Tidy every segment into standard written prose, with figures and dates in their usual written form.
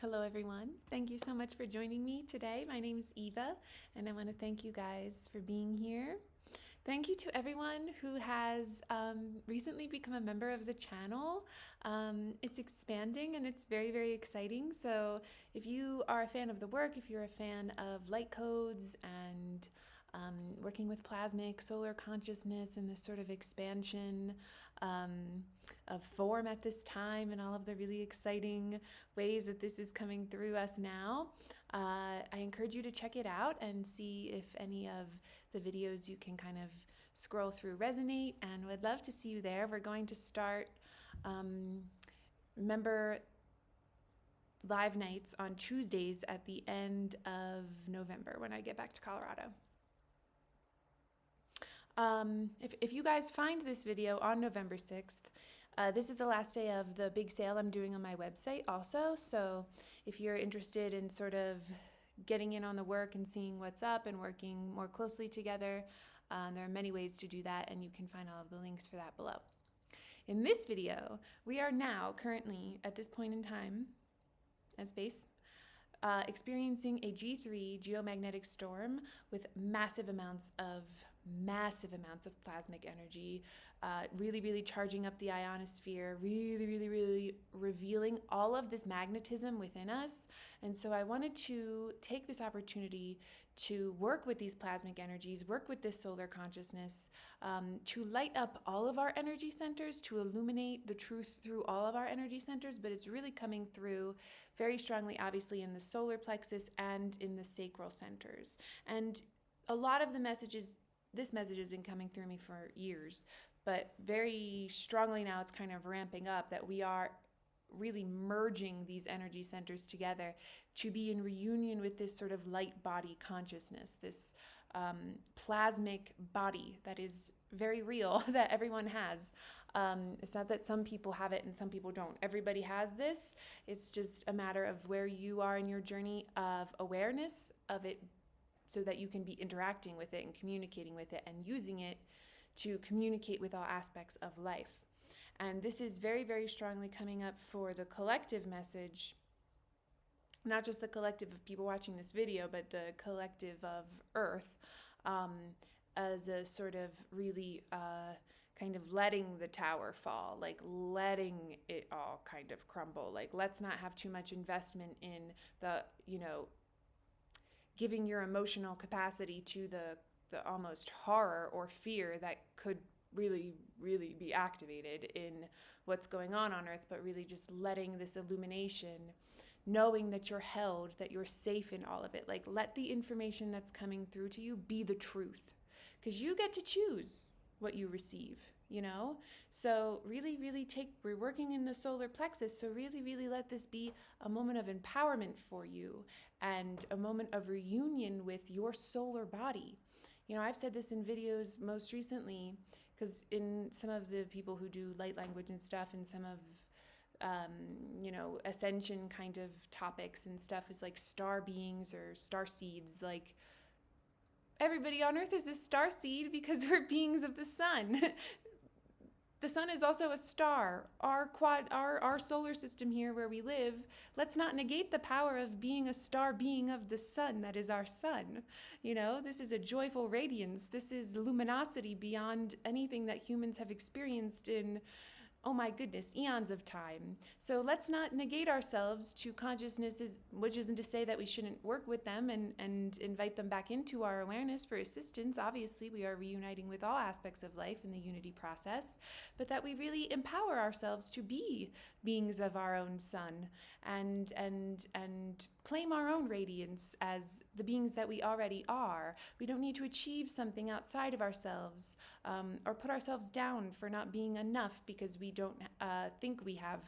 Hello, everyone. Thank you so much for joining me today. My name is Eva, and I want to thank you guys for being here. Thank you to everyone who has recently become a member of the channel. It's expanding and it's very, very exciting. So, if you are a fan of the work, if you're a fan of light codes and working with plasmic, solar consciousness, and this sort of expansion of form at this time, and all of the really exciting ways that this is coming through us now, I encourage you to check it out and see if any of the videos you can kind of scroll through resonate, and would love to see you there. We're going to start member live nights on Tuesdays at the end of November when I get back to Colorado. If you guys find this video on November 6th, this is the last day of the big sale I'm doing on my website also. So if you're interested in sort of getting in on the work and seeing what's up and working more closely together, there are many ways to do that, and you can find all of the links for that below. In this video, we are now currently at this point in time at space experiencing a G3 geomagnetic storm with massive amounts of plasmic energy, really charging up the ionosphere, really revealing all of this magnetism within us. And so I wanted to take this opportunity to work with these plasmic energies, work with this solar consciousness, to light up all of our energy centers, to illuminate the truth through all of our energy centers. But it's really coming through very strongly, obviously, in the solar plexus and in the sacral centers. And a lot of the messages, this message has been coming through me for years, but very strongly now it's kind of ramping up that we are really merging these energy centers together to be in reunion with this sort of light body consciousness, this plasmic body that is very real, that everyone has. It's not that some people have it and some people don't. Everybody has this. It's just a matter of where you are in your journey of awareness of it, so that you can be interacting with it and communicating with it and using it to communicate with all aspects of life. And this is very strongly coming up for the collective message, not just the collective of people watching this video, but the collective of Earth, as a sort of really kind of letting the tower fall, like letting it all kind of crumble. Like, let's not have too much investment in the, giving your emotional capacity to the almost horror or fear that could really be activated in what's going on Earth, but really just letting this illumination, knowing that you're held, that you're safe in all of it. Like, let the information that's coming through to you be the truth, because you get to choose what you receive, So really we're working in the solar plexus, so really let this be a moment of empowerment for you and a moment of reunion with your solar body. I've said this in videos most recently, because in some of the people who do light language and stuff, and some of ascension kind of topics and stuff, is like star beings or star seeds. Like, everybody on Earth is a star seed because we're beings of the sun. The sun is also a star. Our solar system here where we live, let's not negate the power of being a star being of the sun that is our sun. This is a joyful radiance. This is luminosity beyond anything that humans have experienced in, oh my goodness, eons of time. So let's not negate ourselves to consciousnesses, which isn't to say that we shouldn't work with them and invite them back into our awareness for assistance. Obviously, we are reuniting with all aspects of life in the unity process, but that we really empower ourselves to be beings of our own sun and claim our own radiance as the beings that we already are. We don't need to achieve something outside of ourselves, or put ourselves down for not being enough because we don't think we have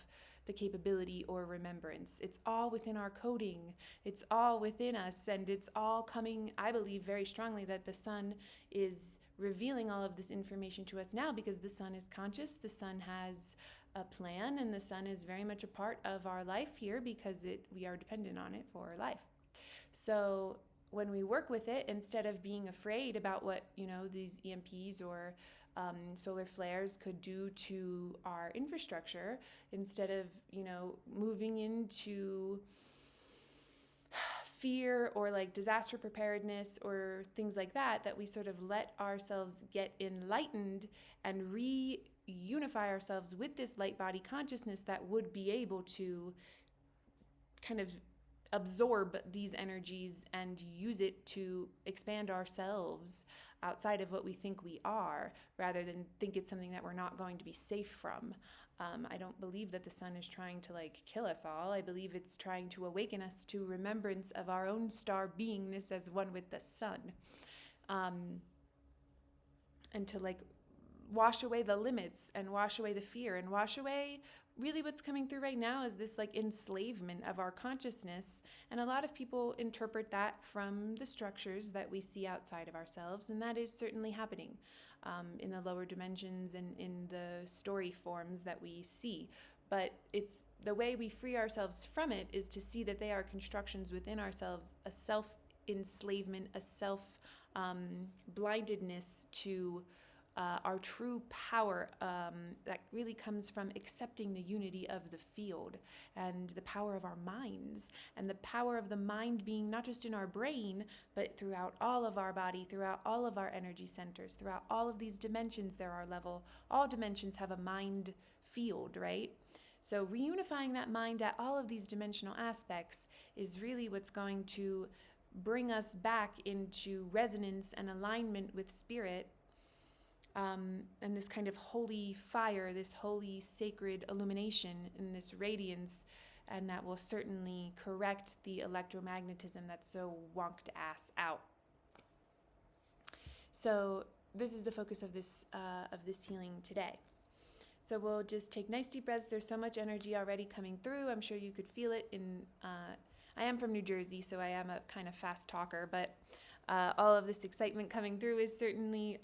the capability or remembrance. It's all within our coding. It's all within us, and it's all coming, I believe very strongly, that the sun is revealing all of this information to us now, because the sun is conscious, the sun has a plan, and the sun is very much a part of our life here because we are dependent on it for life. So when we work with it, instead of being afraid about what these EMPs or solar flares could do to our infrastructure, instead of moving into fear or like disaster preparedness or things like that, that we sort of let ourselves get enlightened and reunify ourselves with this light body consciousness that would be able to kind of absorb these energies and use it to expand ourselves outside of what we think we are, rather than think it's something that we're not going to be safe from. I don't believe that the sun is trying to like kill us all. I believe it's trying to awaken us to remembrance of our own star beingness as one with the sun, and to like wash away the limits and wash away the fear and wash away really what's coming through right now is this like enslavement of our consciousness. And a lot of people interpret that from the structures that we see outside of ourselves, and that is certainly happening in the lower dimensions and in the story forms that we see. But it's the way we free ourselves from it is to see that they are constructions within ourselves, a self-enslavement, a self-blindedness to our true power that really comes from accepting the unity of the field and the power of our minds, and the power of the mind being not just in our brain, but throughout all of our body, throughout all of our energy centers, throughout all of these dimensions. There are all dimensions have a mind field, right? So reunifying that mind at all of these dimensional aspects is really what's going to bring us back into resonance and alignment with spirit. And this kind of holy fire, this holy sacred illumination and this radiance, and that will certainly correct the electromagnetism that's so wonked ass out. So this is the focus of this healing today. So we'll just take nice deep breaths. There's so much energy already coming through. I'm sure you could feel it. I am from New Jersey, so I am a kind of fast talker, but all of this excitement coming through is certainly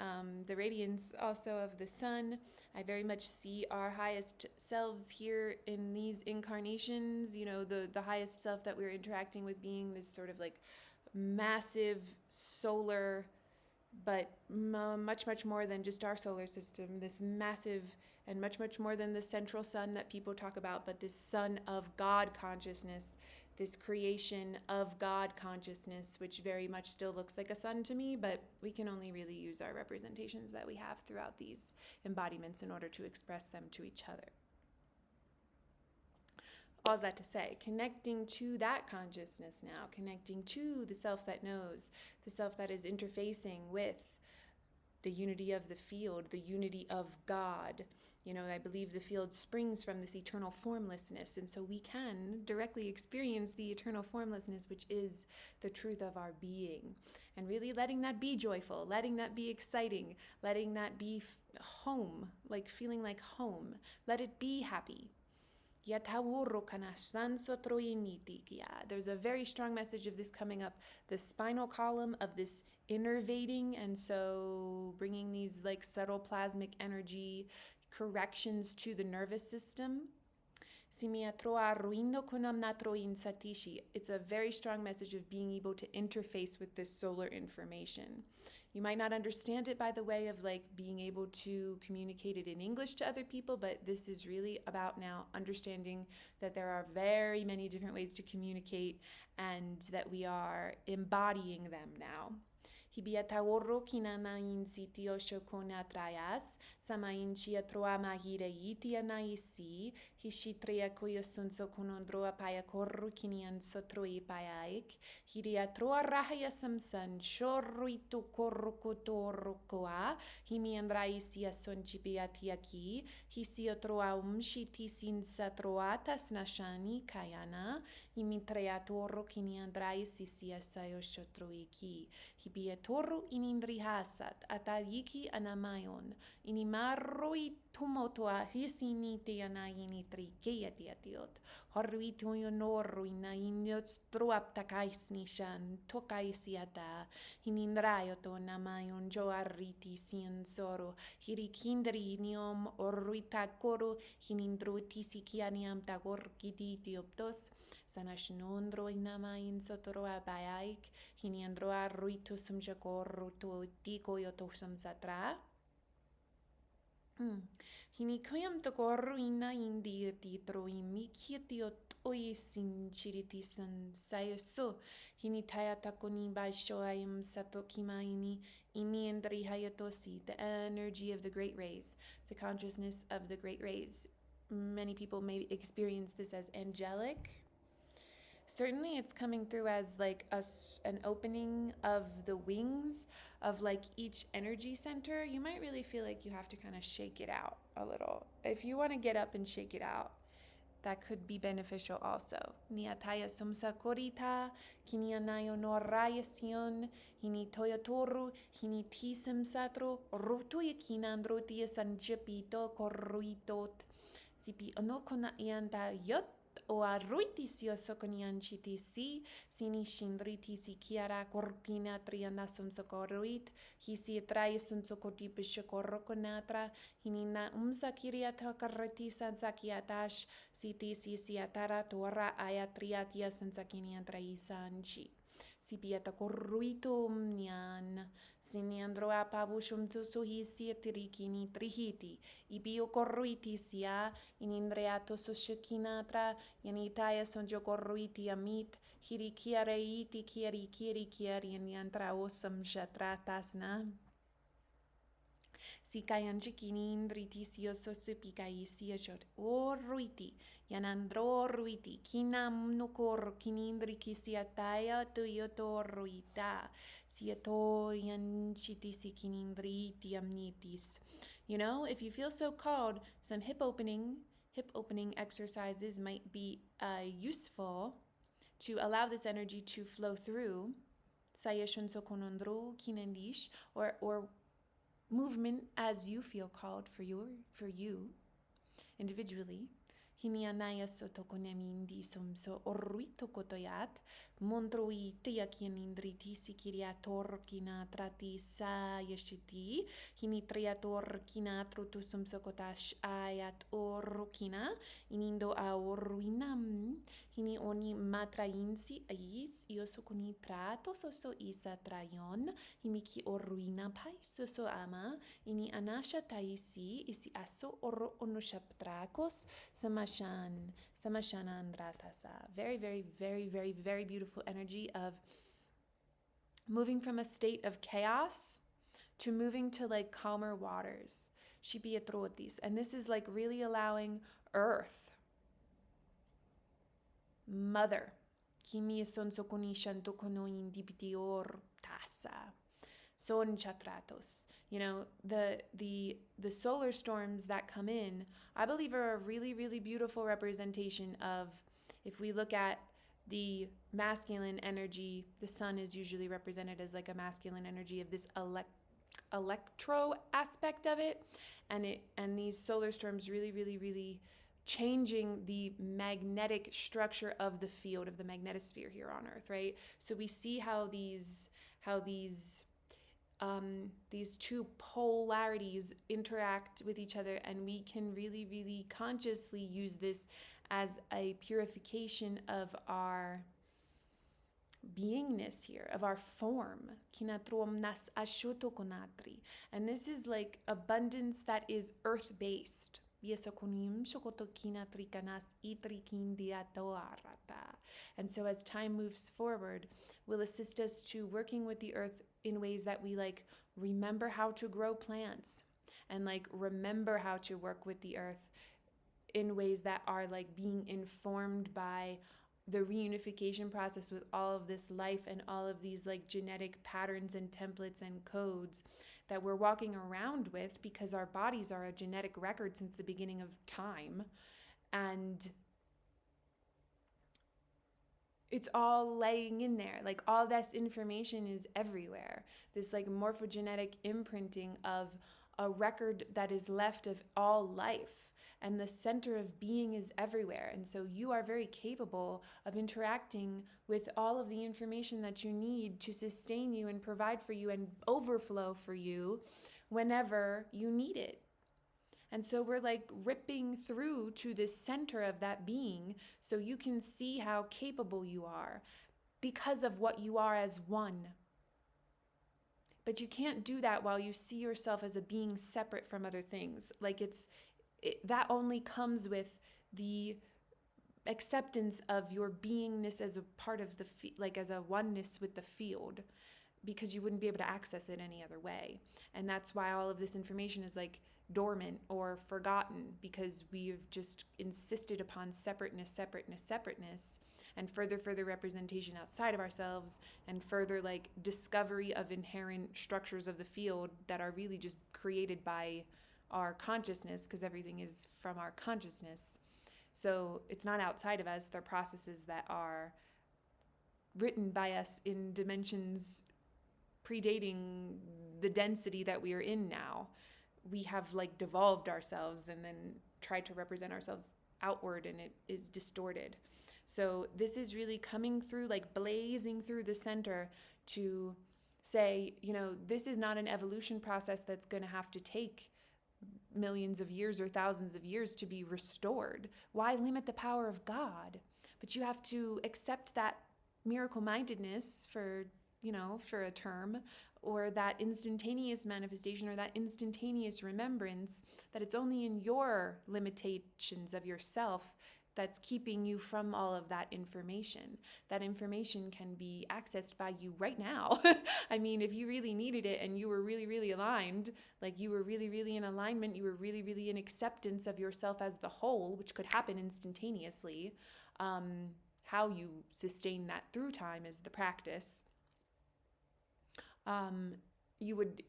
the radiance also of the sun. I very much see our highest selves here in these incarnations, you know, the highest self that we're interacting with being this sort of like massive solar, but much, much more than just our solar system, this massive and much, much more than the central sun that people talk about, but this sun of God consciousness, this creation of God consciousness, which very much still looks like a sun to me, but we can only really use our representations that we have throughout these embodiments in order to express them to each other. All that to say, connecting to that consciousness now, connecting to the self that knows, the self that is interfacing with the unity of the field, the unity of God. You know, I believe the field springs from this eternal formlessness, and so we can directly experience the eternal formlessness, which is the truth of our being. And really letting that be joyful, letting that be exciting, letting that be home, like feeling like home. Let it be happy. There's a very strong message of this coming up, the spinal column of this innervating, and so bringing these like subtle plasmic energy corrections to the nervous system. It's a very strong message of being able to interface with this solar information. You might not understand it by the way of like being able to communicate it in English to other people, but this is really about now understanding that there are very many different ways to communicate and that we are embodying them now. Hibiataoro kinanain sitio shokona trayas, samain chia troa magire itia naisi, hishitria koyosunso konondroa paya korru kinian sotroi payaik, hiria troa rahaya samsan, shorruitu korrukotorkoa, himiandraisia sonchipiatiaki, hisio troa umshitisin satroatas nashani kayana, imitreatoro kiniandraisisia sayoshotroiki, Hibiatoru inindrihasat, atayiki anamayon, inimarroi tumotoa hisiniti anayinitrikeatiatiot, horruitoyonorru inainiot struaptakaisnishan, tokaisiata, hinindrayoto namayon joarriti siensoro, hirikindri niom orruitakoro, hinindrutisikianiam tagorkiditioptos, Sanashnondro inamain sotoroa bayaik, hiniandroa ruitusum jacorruto tiko yotosum satra. Hini koyam to koruina indi titro imikiot oi sinchiriti san sayoso. Hini tayatakoni by shoayim satokima ini imi endri hayatosi, the energy of the great rays, the consciousness of the great rays. Many people may experience this as angelic. Certainly it's coming through as like an opening of the wings of like each energy center. You might really feel like you have to kind of shake it out a little. If you want to get up and shake it out, that could be beneficial also. Niataya sumsa korita, kinianayo no rayasion, hini toyotoru, hini tisem satro, rotuya kinandrotia sanjepito korruitot, sipi onokona ianta yot. O arruiti si osokonian chitisi, sini shindriti si kiara korkina triana sumsokoruit, hisi trai sumsokoti pishakorrokonatra, hinina umsakiriata karreti sansakiatash, siti si atara tora ayatriatia sansakinian traisanchi. Sipiata korruitum nian, siniandroa pabushum tu suhisi tirikini trihiti, ibio korruiti sia, inindreato sushikinatra, yanitaya sonjo korruiti amit, hirikiareiti kiari yantra osam shatratasna. Si kayan chikinin dritisio sosupikaisia shot o ruiti yanandro ruiti kinam nukor kinindri kisiataya tuyoto ruita siato yan chitisi kinindriti amnitis. You know, if you feel so called, some hip opening exercises might be useful to allow this energy to flow through. Sayashun sokonondro kinendish or movement as you feel called for you individually. Hinianaya sotokonemindi somso orruito kotoyat, montroi tiakian indriti sikiriator kina trati sa yeshiti, hinitriator kina trotusum sokotash ayat orrukina, inindo a orruinam, hini oni matrainsi ais, iosokoni trato soso isa trayon, himiki orruina pai soso ama, ini anasha taisi, isi aso orro onoshaptrakos, Samashanandratasa. Very, very, very, very, very beautiful energy of moving from a state of chaos to moving to like calmer waters. Shipietrotis. And this is like really allowing Earth, Mother, Kimi son sokoni shantokono indipitior tasa. Son chatratos. You know, the solar storms that come in, I believe are a really, really beautiful representation of, if we look at the masculine energy, the sun is usually represented as like a masculine energy of this electro aspect of it, and these solar storms really, really, really changing the magnetic structure of the field of the magnetosphere here on Earth, right? So we see how these two polarities interact with each other, and we can really, really consciously use this as a purification of our beingness here, of our form. And this is like abundance that is earth-based. And so as time moves forward, will assist us to working with the earth in ways that we like remember how to grow plants and like remember how to work with the earth in ways that are like being informed by the reunification process with all of this life and all of these like genetic patterns and templates and codes that we're walking around with, because our bodies are a genetic record since the beginning of time. And it's all laying in there. Like all this information is everywhere. This like morphogenetic imprinting of a record that is left of all life. And the center of being is everywhere. And so you are very capable of interacting with all of the information that you need to sustain you and provide for you and overflow for you whenever you need it. And so we're like ripping through to the center of that being so you can see how capable you are because of what you are as one. But you can't do that while you see yourself as a being separate from other things. Like that only comes with the acceptance of your beingness as a part of like as a oneness with the field, because you wouldn't be able to access it any other way. And that's why all of this information is like dormant or forgotten, because we've just insisted upon separateness, and further representation outside of ourselves, and further like discovery of inherent structures of the field that are really just created by our consciousness, because everything is from our consciousness. So it's not outside of us. They're processes that are written by us in dimensions predating the density that we are in now. We have like devolved ourselves and then tried to represent ourselves outward, and it is distorted. So this is really coming through, like blazing through the center to say, this is not an evolution process that's going to have to take millions of years or thousands of years to be restored. Why limit the power of God? But you have to accept that miracle mindedness for a term, or that instantaneous manifestation, or that instantaneous remembrance, that it's only in your limitations of yourself that's keeping you from all of that information. That information can be accessed by you right now. I mean, if you really needed it and you were really, really aligned, like you were really, really in alignment, you were really, really in acceptance of yourself as the whole, which could happen instantaneously. How you sustain that through time is the practice. You would,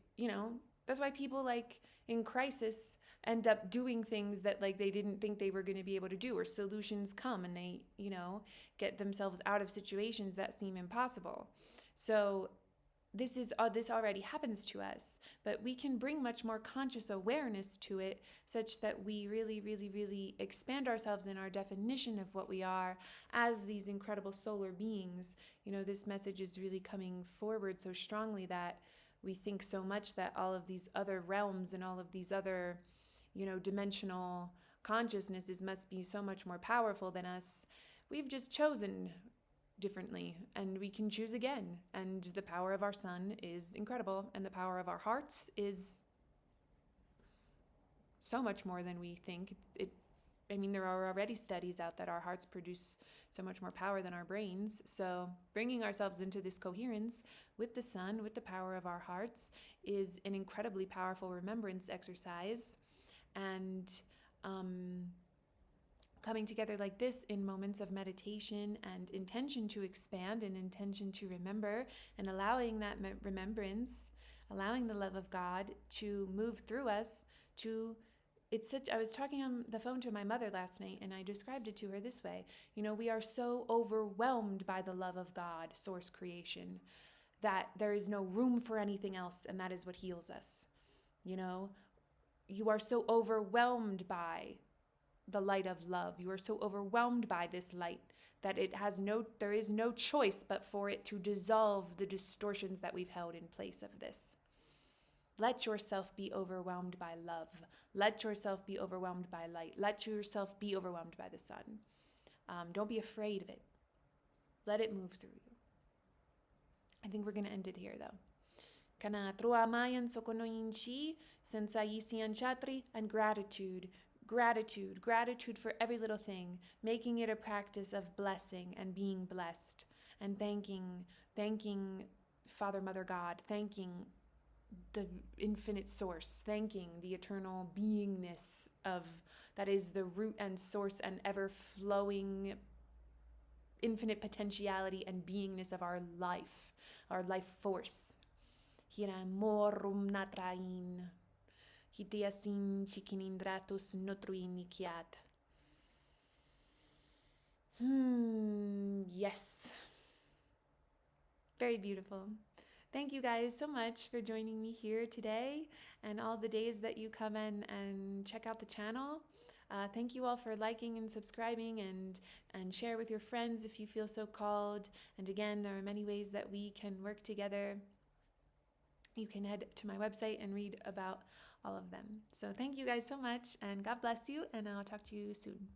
that's why people like in crisis end up doing things that like they didn't think they were going to be able to do, or solutions come and they, get themselves out of situations that seem impossible. So this already happens to us, but we can bring much more conscious awareness to it, such that we really, really, really expand ourselves in our definition of what we are as these incredible solar beings. This message is really coming forward so strongly that we think so much that all of these other realms and all of these other, dimensional consciousnesses must be so much more powerful than us. We've just chosen differently, and we can choose again. And the power of our sun is incredible, and the power of our hearts is so much more than we think. There are already studies out that our hearts produce so much more power than our brains. So bringing ourselves into this coherence with the sun, with the power of our hearts, is an incredibly powerful remembrance exercise. And coming together like this in moments of meditation and intention to expand and intention to remember, and allowing that remembrance, allowing the love of God to move through us I was talking on the phone to my mother last night, and I described it to her this way. We are so overwhelmed by the love of God, source creation, that there is no room for anything else, and that is what heals us. You are so overwhelmed by the light of love. You are so overwhelmed by this light that there is no choice but for it to dissolve the distortions that we've held in place of this. Let yourself be overwhelmed by love. Let yourself be overwhelmed by light. Let yourself be overwhelmed by the sun. Don't be afraid of it. Let it move through you. I think we're going to end it here, though. Kana trua mayan sokono inchi, sensai chatri, and gratitude. Gratitude for every little thing, making it a practice of blessing and being blessed, and thanking Father, Mother, God, thanking the infinite source, thanking the eternal beingness that is the root and source and ever flowing infinite potentiality and beingness of our life force. Hira morum natrain. Hitiasin chikinindratus notruinikiat. Yes. Very beautiful. Thank you guys so much for joining me here today, and all the days that you come in and check out the channel. Thank you all for liking and subscribing, and share with your friends if you feel so called. And again, there are many ways that we can work together. You can head to my website and read about all of them. So thank you guys so much, and God bless you, and I'll talk to you soon.